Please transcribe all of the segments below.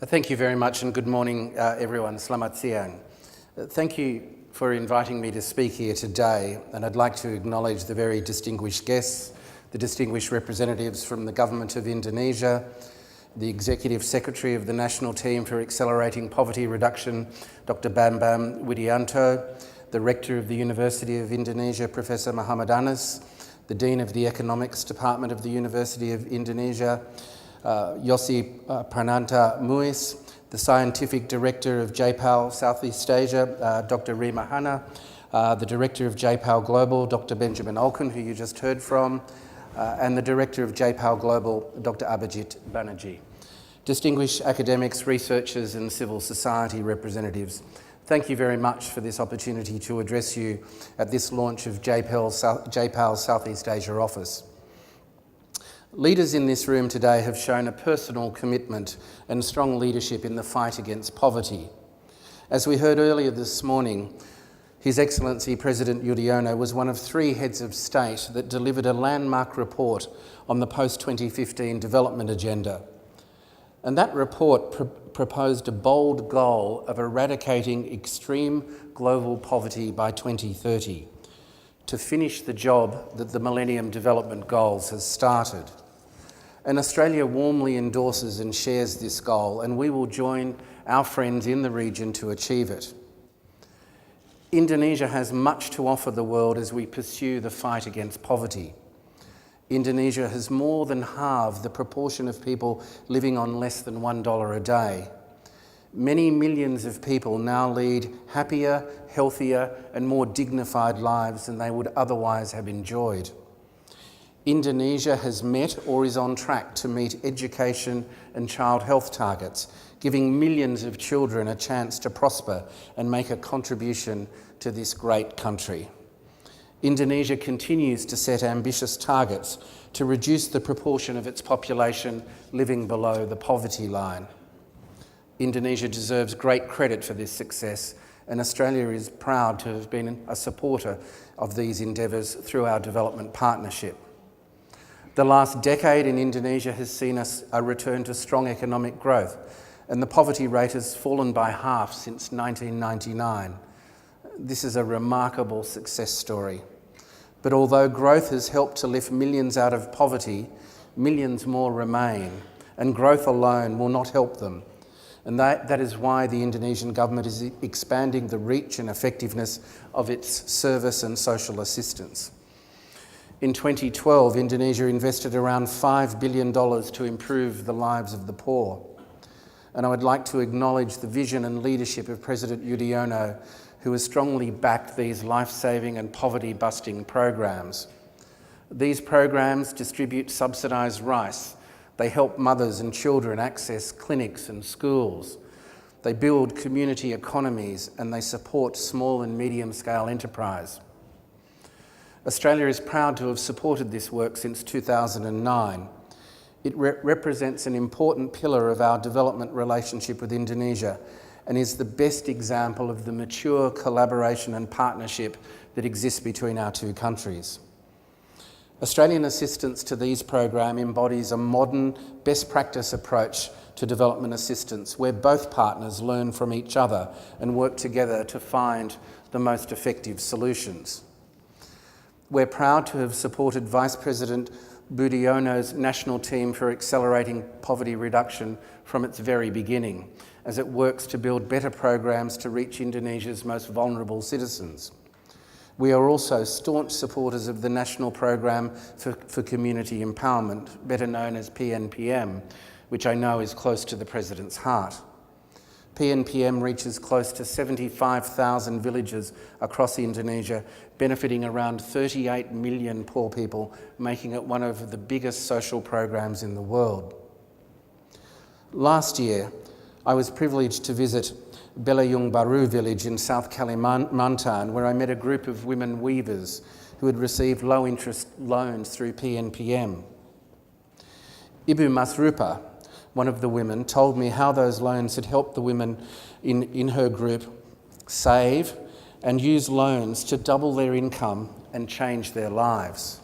Thank you very much and good morning, everyone. Selamat siang. Thank you for inviting me to speak here today, and I'd like to acknowledge the very distinguished guests, the distinguished representatives from the Government of Indonesia, the Executive Secretary of the National Team for Accelerating Poverty Reduction, Dr. Bambam Widianto, the Rector of the University of Indonesia, Professor Muhammad Anas, the Dean of the Economics Department of the University of Indonesia, Yossi Prananta Muis, the Scientific Director of JPAL Southeast Asia, Dr. Rima Hanna, the Director of JPAL Global, Dr. Benjamin Olken, who you just heard from, and the Director of JPAL Global, Dr. Abhijit Banerjee. Distinguished academics, researchers and civil society representatives, thank you very much for this opportunity to address you at this launch of JPAL Southeast Asia office. Leaders in this room today have shown a personal commitment and strong leadership in the fight against poverty. As we heard earlier this morning, His Excellency President Yudhoyono was one of 3 heads of state that delivered a landmark report on the post-2015 development agenda. And that report proposed a bold goal of eradicating extreme global poverty by 2030, to finish the job that the Millennium Development Goals has started. And Australia warmly endorses and shares this goal, and we will join our friends in the region to achieve it. Indonesia has much to offer the world as we pursue the fight against poverty. Indonesia has more than halved the proportion of people living on less than $1 a day. Many millions of people now lead happier, healthier and more dignified lives than they would otherwise have enjoyed. Indonesia has met or is on track to meet education and child health targets, giving millions of children a chance to prosper and make a contribution to this great country. Indonesia continues to set ambitious targets to reduce the proportion of its population living below the poverty line. Indonesia deserves great credit for this success, and Australia is proud to have been a supporter of these endeavours through our development partnership. The last decade in Indonesia has seen us a return to strong economic growth, and the poverty rate has fallen by half since 1999. This is a remarkable success story. But although growth has helped to lift millions out of poverty, millions more remain, and growth alone will not help them. And that is why the Indonesian government is expanding the reach and effectiveness of its service and social assistance. In 2012, Indonesia invested around $5 billion to improve the lives of the poor. And I would like to acknowledge the vision and leadership of President Yudhoyono, who has strongly backed these life-saving and poverty-busting programs. These programs distribute subsidised rice. They help mothers and children access clinics and schools. They build community economies and they support small and medium-scale enterprise. Australia is proud to have supported this work since 2009. It represents an important pillar of our development relationship with Indonesia and is the best example of the mature collaboration and partnership that exists between our 2 countries. Australian assistance to these programs embodies a modern, best practice approach to development assistance where both partners learn from each other and work together to find the most effective solutions. We're proud to have supported Vice President Budiono's National Team for Accelerating Poverty Reduction from its very beginning, as it works to build better programs to reach Indonesia's most vulnerable citizens. We are also staunch supporters of the National Program for Community Empowerment, better known as PNPM, which I know is close to the President's heart. PNPM reaches close to 75,000 villages across Indonesia, benefiting around 38 million poor people, making it one of the biggest social programs in the world. Last year, I was privileged to visit Belayung Baru village in South Kalimantan, where I met a group of women weavers who had received low-interest loans through PNPM. Ibu Masrupa, one of the women, told me how those loans had helped the women in her group save and use loans to double their income and change their lives.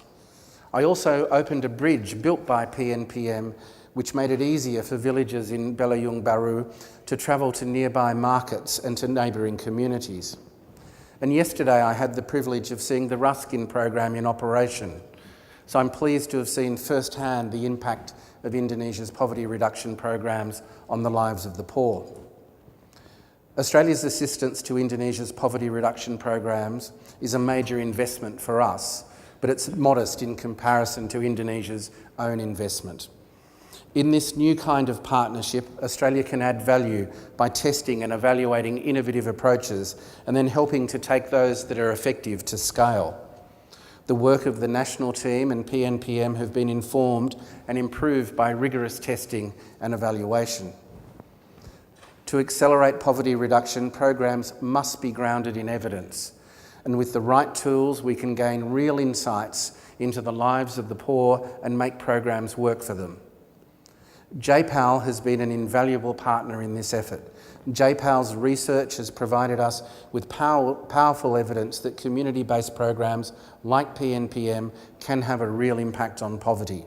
I also opened a bridge built by PNPM which made it easier for villagers in Belayung Baru to travel to nearby markets and to neighbouring communities. And yesterday I had the privilege of seeing the Ruskin program in operation, so I'm pleased to have seen firsthand the impact of Indonesia's poverty reduction programs on the lives of the poor. Australia's assistance to Indonesia's poverty reduction programs is a major investment for us, but it's modest in comparison to Indonesia's own investment. In this new kind of partnership, Australia can add value by testing and evaluating innovative approaches and then helping to take those that are effective to scale. The work of the national team and PNPM have been informed and improved by rigorous testing and evaluation. To accelerate poverty reduction, programs must be grounded in evidence, and with the right tools we can gain real insights into the lives of the poor and make programs work for them. JPAL has been an invaluable partner in this effort. JPAL's research has provided us with powerful evidence that community-based programs like PNPM can have a real impact on poverty.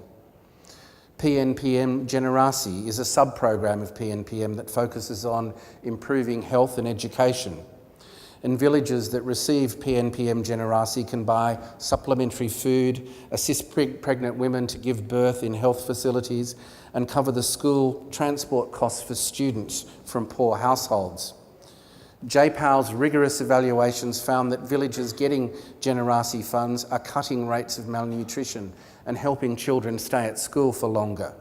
PNPM Generasi is a sub-program of PNPM that focuses on improving health and education. And villages that receive PNPM Generasi can buy supplementary food, assist pregnant women to give birth in health facilities, and cover the school transport costs for students from poor households. JPAL's rigorous evaluations found that villages getting Generasi funds are cutting rates of malnutrition and helping children stay at school for longer.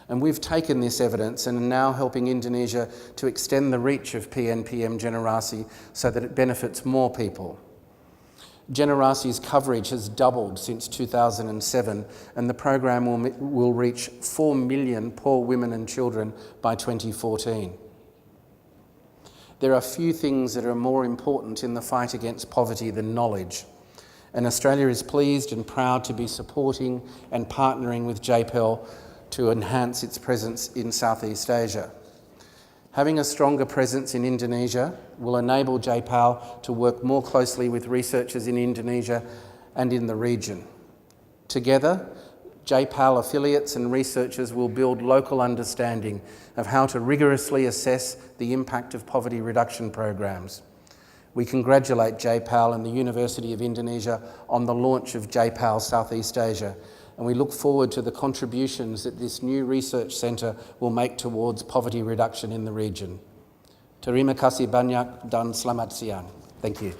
And we've taken this evidence and are now helping Indonesia to extend the reach of PNPM Generasi so that it benefits more people. Generasi's coverage has doubled since 2007, and the program will reach 4 million poor women and children by 2014. There are few things that are more important in the fight against poverty than knowledge, and Australia is pleased and proud to be supporting and partnering with JPAL to enhance its presence in Southeast Asia. Having a stronger presence in Indonesia will enable JPAL to work more closely with researchers in Indonesia and in the region. Together, JPAL affiliates and researchers will build local understanding of how to rigorously assess the impact of poverty reduction programs. We congratulate JPAL and the University of Indonesia on the launch of JPAL Southeast Asia, and we look forward to the contributions that this new research centre will make towards poverty reduction in the region. Terima kasih banyak dan selamat siang. Thank you.